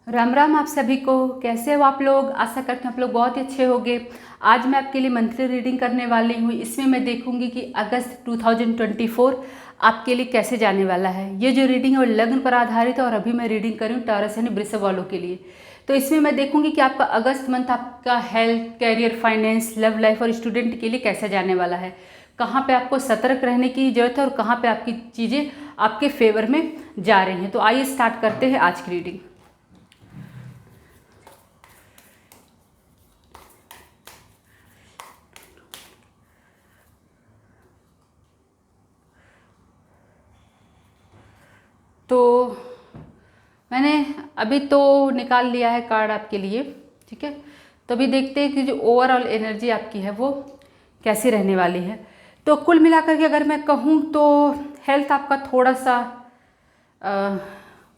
राम राम आप सभी को। कैसे हो आप लोग? आशा करते हैं आप लोग बहुत ही अच्छे होंगे। आज मैं आपके लिए मंथली रीडिंग करने वाली हूँ। इसमें मैं देखूंगी कि अगस्त 2024 आपके लिए कैसे जाने वाला है। ये जो रीडिंग है वो लग्न पर आधारित है और अभी मैं रीडिंग कर रही हूँ टॉरस यानी वृषभ वालों के लिए। तो इसमें मैं देखूंगी कि आपका अगस्त मंथ आपका health, career, finance, love life और स्टूडेंट के लिए कैसा जाने वाला है। कहाँ पे आपको सतर्क रहने की जरूरत है और कहाँ पे आपकी चीज़ें आपके फेवर में जा रही हैं। तो आइए स्टार्ट करते हैं आज की रीडिंग। तो मैंने अभी तो निकाल लिया है कार्ड आपके लिए, ठीक है। तो अभी देखते हैं कि जो ओवरऑल एनर्जी आपकी है वो कैसी रहने वाली है। तो कुल मिलाकर के अगर मैं कहूँ तो हेल्थ आपका थोड़ा सा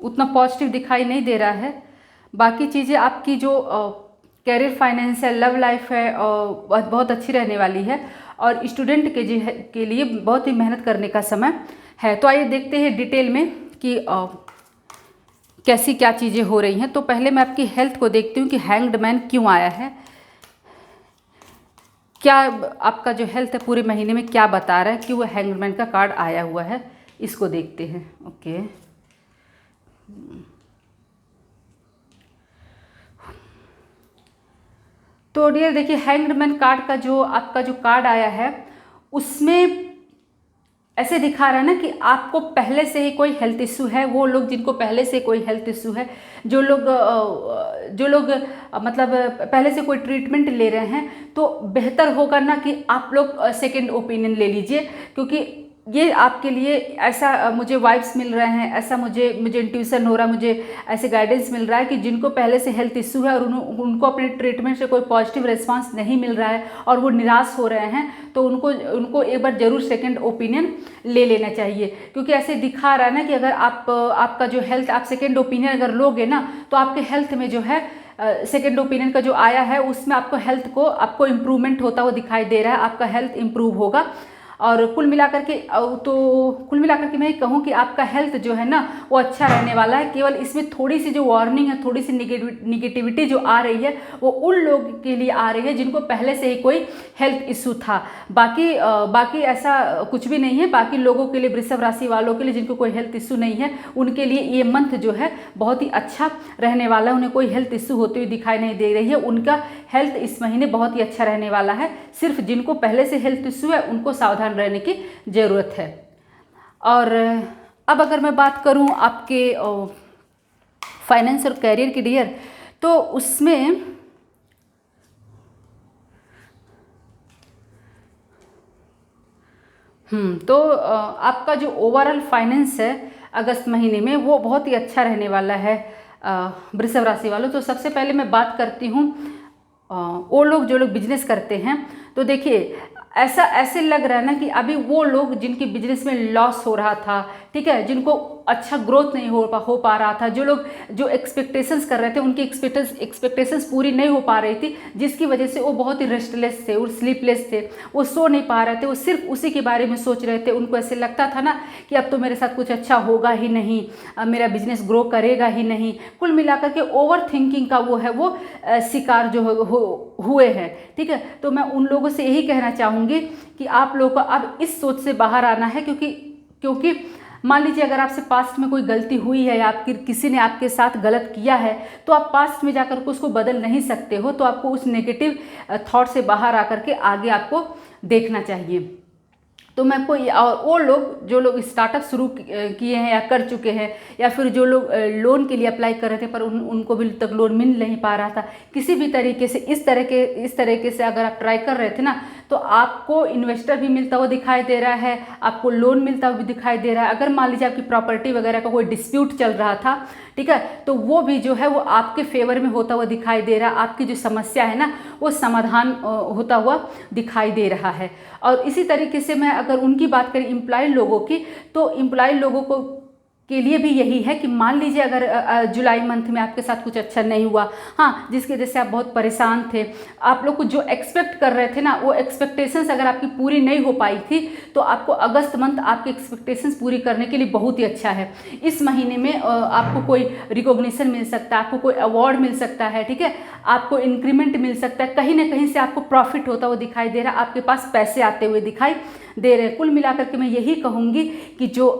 उतना पॉजिटिव दिखाई नहीं दे रहा है। बाकी चीज़ें आपकी जो कैरियर, फाइनेंस है, लव लाइफ है बहुत अच्छी रहने वाली है और स्टूडेंट के लिए बहुत ही मेहनत करने का समय है। तो आइए देखते हैं डिटेल में कि कैसी क्या चीज़ें हो रही हैं। तो पहले मैं आपकी हेल्थ को देखती हूँ कि हैंग्ड मैन क्यों आया है, क्या आपका जो हेल्थ है पूरे महीने में क्या बता रहा है कि वो हैंग्ड मैन का कार्ड आया हुआ है। इसको देखते हैं। ओके, तो डियर देखिए, हैंग्ड मैन कार्ड का जो आपका जो कार्ड आया है उसमें ऐसे दिखा रहा है ना कि आपको पहले से ही कोई हेल्थ इशू है। वो लोग जिनको पहले से कोई हेल्थ इशू है, जो लोग मतलब पहले से कोई ट्रीटमेंट ले रहे हैं, तो बेहतर होगा ना कि आप लोग सेकंड ओपिनियन ले लीजिए। क्योंकि ये आपके लिए ऐसा मुझे वाइब्स मिल रहे हैं, ऐसा मुझे इंट्यूशन हो रहा है, मुझे ऐसे गाइडेंस मिल रहा है कि जिनको पहले से हेल्थ इशू है और उनको अपने ट्रीटमेंट से कोई पॉजिटिव रिस्पांस नहीं मिल रहा है और वो निराश हो रहे हैं, तो उनको एक बार जरूर सेकंड ओपिनियन ले लेना चाहिए। क्योंकि ऐसे दिखा रहा है ना कि अगर आपका जो हेल्थ, आप सेकंड ओपिनियन अगर लोगे ना तो आपके हेल्थ में जो है सेकेंड ओपिनियन का जो आया है उसमें आपको हेल्थ को आपको इम्प्रूवमेंट होता हुआ दिखाई दे रहा है। आपका हेल्थ इम्प्रूव होगा और कुल मिलाकर के मैं कहूँ कि आपका हेल्थ जो है ना वो अच्छा रहने वाला है। केवल इसमें थोड़ी सी जो वार्निंग है, थोड़ी सी निगेटिविटी जो आ रही है वो उन लोगों के लिए आ रही है जिनको पहले से ही कोई हेल्थ इशू था। बाकी ऐसा कुछ भी नहीं है। बाकी लोगों के लिए, वृषभ राशि वालों के लिए जिनको कोई हेल्थ इशू नहीं है, उनके लिए ये मंथ जो है बहुत ही अच्छा रहने वाला है। उन्हें कोई हेल्थ इशू होते हुए दिखाई नहीं दे रही है। उनका हेल्थ इस महीने बहुत ही अच्छा रहने वाला है। सिर्फ जिनको पहले से हेल्थ इशू है उनको सावधान रहने की ज़रूरत है। और अब अगर मैं बात करूं आपके फाइनेंस और कैरियर की डियर, तो उसमें तो आपका जो ओवरऑल फाइनेंस है अगस्त महीने में वो बहुत ही अच्छा रहने वाला है वृषभ राशि वालों। तो सबसे पहले मैं बात करती हूँ वो लोग जो लोग बिजनेस करते हैं। तो देखिए, ऐसे लग रहा है ना कि अभी वो लोग जिनके बिजनेस में लॉस हो रहा था, ठीक है, जिनको अच्छा ग्रोथ नहीं हो पा रहा था, जो लोग जो एक्सपेक्टेशंस कर रहे थे उनकी एक्सपेक्टेशंस पूरी नहीं हो पा रही थी, जिसकी वजह से वो बहुत ही रेस्टलेस थे और स्लीपलेस थे, वो सो नहीं पा रहे थे, वो सिर्फ उसी के बारे में सोच रहे थे। उनको ऐसे लगता था ना कि अब तो मेरे साथ कुछ अच्छा होगा ही नहीं, अब मेरा बिजनेस ग्रो करेगा ही नहीं। कुल मिलाकर के ओवर थिंकिंग का वो शिकार जो हुए हैं, ठीक है। तो मैं उन लोगों से यही कहना चाहूँगी कि आप लोगों को अब इस सोच से बाहर आना है। क्योंकि मान लीजिए अगर आपसे पास्ट में कोई गलती हुई है या किसी ने आपके साथ गलत किया है, तो आप पास्ट में जाकर के उसको बदल नहीं सकते हो। तो आपको उस नेगेटिव थॉट से बाहर आकर के आगे आपको देखना चाहिए। तो मैं आपको वो लोग जो लोग स्टार्टअप शुरू किए हैं या कर चुके हैं, या फिर जो लोग लोन के लिए अप्लाई कर रहे थे पर उनको भी तक लोन मिल नहीं पा रहा था, किसी भी तरीके से इस तरीके से अगर आप ट्राई कर रहे थे ना, तो आपको इन्वेस्टर भी मिलता हुआ दिखाई दे रहा है, आपको लोन मिलता हुआ भी दिखाई दे रहा है। अगर मान लीजिए आपकी प्रॉपर्टी वगैरह का कोई डिस्प्यूट चल रहा था, ठीक है, तो वो भी जो है वो आपके फेवर में होता हुआ दिखाई दे रहा है। आपकी जो समस्या है ना वो समाधान होता हुआ दिखाई दे रहा है। और इसी तरीके से मैं अगर उनकी बात करें एम्प्लॉय लोगों की, तो एम्प्लॉय लोगों के लिए भी यही है कि मान लीजिए अगर जुलाई मंथ में आपके साथ कुछ अच्छा नहीं हुआ, हाँ, जिसकी वजह से आप बहुत परेशान थे, आप लोग को जो एक्सपेक्ट कर रहे थे ना, वो एक्सपेक्टेशंस अगर आपकी पूरी नहीं हो पाई थी, तो आपको अगस्त मंथ आपके एक्सपेक्टेशंस पूरी करने के लिए बहुत ही अच्छा है। इस महीने में आपको कोई रिकॉग्निशन मिल सकता है, आपको कोई अवार्ड मिल सकता है, ठीक है, आपको इंक्रीमेंट मिल सकता है, कहीं ना कहीं से आपको प्रॉफिट होता हुआ दिखाई दे रहा है, आपके पास पैसे आते हुए दिखाई दे रहे हैं। कुल मिलाकर के मैं यही कहूँगी कि जो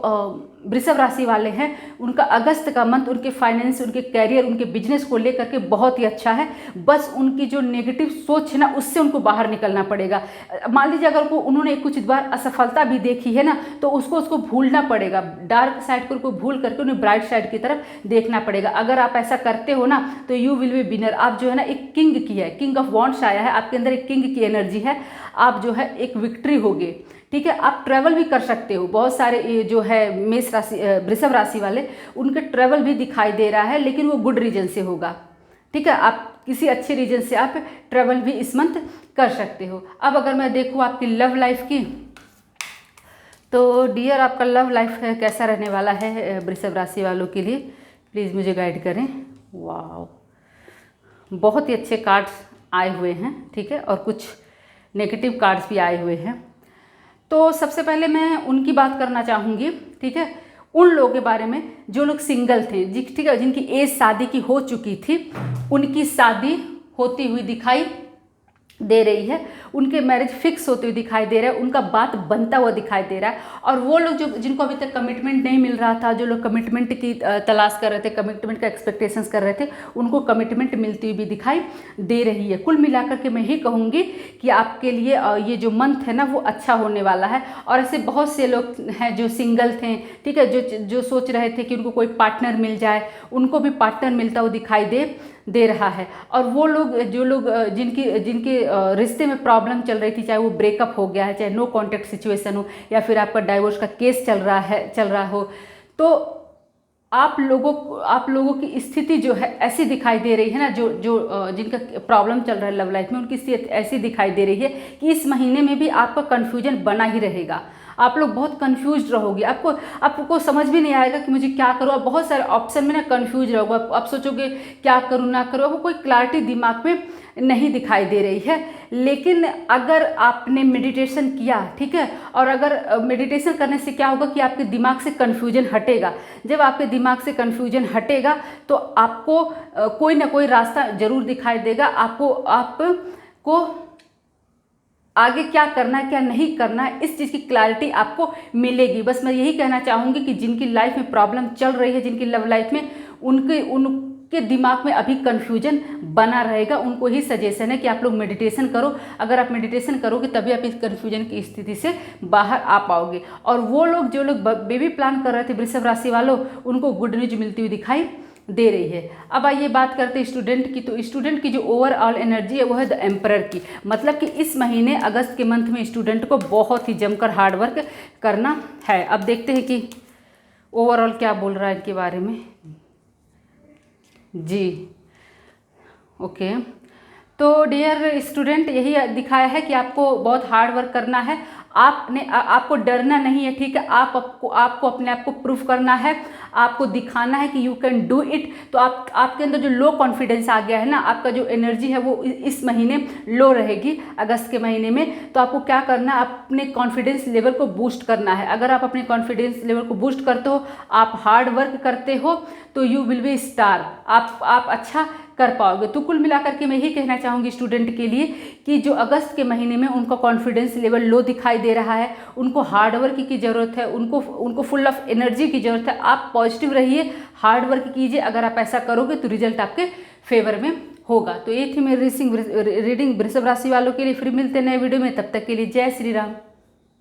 वृषभ राशि वाले हैं, उनका अगस्त का मंथ उनके फाइनेंस, उनके कैरियर, उनके बिजनेस को लेकर के बहुत ही अच्छा है। बस उनकी जो नेगेटिव सोच है ना, उससे उनको बाहर निकलना पड़ेगा। मान लीजिए अगर उन्होंने कुछ बार असफलता भी देखी है ना, तो उसको भूलना पड़ेगा, डार्क साइड को उनको भूल करके उन्हें ब्राइट साइड की तरफ देखना पड़ेगा। अगर आप ऐसा करते हो ना, तो यू विल बी विनर। आप जो है ना, एक किंग की है, किंग ऑफ वॉन्ड्स आया है, आपके अंदर एक किंग की एनर्जी है, आप जो है एक विक्ट्री होगे, ठीक है। आप ट्रैवल भी कर सकते हो, बहुत सारे जो है मेष राशि, वृषभ राशि वाले, उनके ट्रैवल भी दिखाई दे रहा है, लेकिन वो गुड रीजन से होगा, ठीक है। आप किसी अच्छे रीजन से आप ट्रैवल भी इस मंथ कर सकते हो। अब अगर मैं देखूँ आपकी लव लाइफ की, तो डियर आपका लव लाइफ है कैसा रहने वाला है वृषभ राशि वालों के लिए, प्लीज़ मुझे गाइड करें। वाह, बहुत ही अच्छे कार्ड्स आए हुए हैं, ठीक है, और कुछ नेगेटिव कार्ड्स भी आए हुए हैं। तो सबसे पहले मैं उनकी बात करना चाहूँगी, ठीक है, उन लोगों के बारे में जो लोग सिंगल थे, ठीक है, जिनकी एज शादी की हो चुकी थी, उनकी शादी होती हुई दिखाई दे रही है, उनके मैरिज फिक्स होते हुए दिखाई दे रहा है, उनका बात बनता हुआ दिखाई दे रहा है। और वो लोग जो जिनको अभी तक कमिटमेंट नहीं मिल रहा था, जो लोग कमिटमेंट की तलाश कर रहे थे, कमिटमेंट का एक्सपेक्टेशंस कर रहे थे, उनको कमिटमेंट मिलती हुई भी दिखाई दे रही है। कुल मिलाकर के मैं ही कहूँगी कि आपके लिए ये जो मंथ है ना, वो अच्छा होने वाला है। और ऐसे बहुत से लोग हैं जो सिंगल थे, ठीक है, जो सोच रहे थे कि उनको कोई पार्टनर मिल जाए, उनको भी पार्टनर मिलता हुआ दिखाई दे रहा है। और वो लोग जो लोग जिनके रिश्ते में प्रॉब्लम चल रही थी, चाहे वो ब्रेकअप हो गया है, चाहे नो कॉन्टैक्ट सिचुएशन हो, या फिर आपका डाइवोर्स का केस चल रहा हो, तो आप लोगों की स्थिति जो है ऐसी दिखाई दे रही है ना, जो जिनका प्रॉब्लम चल रहा है लव लाइफ में, उनकी स्थिति ऐसी दिखाई दे रही है कि इस महीने में भी आपका कन्फ्यूजन बना ही रहेगा। आप लोग बहुत कंफ्यूज रहोगे, आपको समझ भी नहीं आएगा कि मुझे क्या करूँ। आप बहुत सारे ऑप्शन में ना कंफ्यूज रहोगे, आप सोचोगे क्या करूँ ना करूँ, आपको कोई क्लैरिटी दिमाग में नहीं दिखाई दे रही है। लेकिन अगर आपने मेडिटेशन किया, ठीक है, और अगर मेडिटेशन करने से क्या होगा कि आपके दिमाग से कन्फ्यूजन हटेगा। जब आपके दिमाग से कन्फ्यूजन हटेगा तो आपको कोई ना कोई रास्ता जरूर दिखाई देगा, आपको आगे क्या करना है क्या नहीं करना है, इस चीज़ की क्लैरिटी आपको मिलेगी। बस मैं यही कहना चाहूँगी कि जिनकी लाइफ में प्रॉब्लम चल रही है, जिनकी लव लाइफ में उनके दिमाग में अभी कन्फ्यूजन बना रहेगा, उनको ही सजेशन है कि आप लोग मेडिटेशन करो। अगर आप मेडिटेशन करोगे तभी आप इस कन्फ्यूजन की स्थिति से बाहर आ पाओगे। और वो लोग जो लोग बेबी प्लान कर रहे थे वृषभ राशि वालों, उनको गुड न्यूज मिलती हुई दिखाई दे रही है। अब आइए बात करते हैं स्टूडेंट की। तो स्टूडेंट की जो ओवरऑल एनर्जी है वो है द एम्परर की, मतलब कि इस महीने अगस्त के मंथ में स्टूडेंट को बहुत ही जमकर हार्ड वर्क करना है। अब देखते हैं कि ओवरऑल क्या बोल रहा है इनके बारे में। जी ओके, तो डियर स्टूडेंट, यही दिखाया है कि आपको बहुत हार्ड वर्क करना है, आपको डरना नहीं है, ठीक है। आपको अपने आप को प्रूफ करना है, आपको दिखाना है कि यू कैन डू इट। तो आपके अंदर जो लो कॉन्फिडेंस आ गया है ना, आपका जो एनर्जी है वो इस महीने लो रहेगी अगस्त के महीने में। तो आपको क्या करना है, अपने कॉन्फिडेंस लेवल को बूस्ट करना है। अगर आप अपने कॉन्फिडेंस लेवल को बूस्ट करते हो, आप हार्ड वर्क करते हो, तो यू विल बी स्टार, आप अच्छा कर पाओगे। तो कुल मिलाकर के मैं यही कहना चाहूँगी स्टूडेंट के लिए कि जो अगस्त के महीने में उनका कॉन्फिडेंस लेवल लो दिखाई दे रहा है, उनको हार्ड वर्क की ज़रूरत है, उनको फुल ऑफ एनर्जी की ज़रूरत है। आप पॉजिटिव रहिए, हार्ड वर्क कीजिए। अगर आप ऐसा करोगे तो रिजल्ट आपके फेवर में होगा। तो ये थी मेरी रीडिंग वृषभ राशि वालों के लिए। फिर मिलते हैं नए वीडियो में, तब तक के लिए जय श्री राम।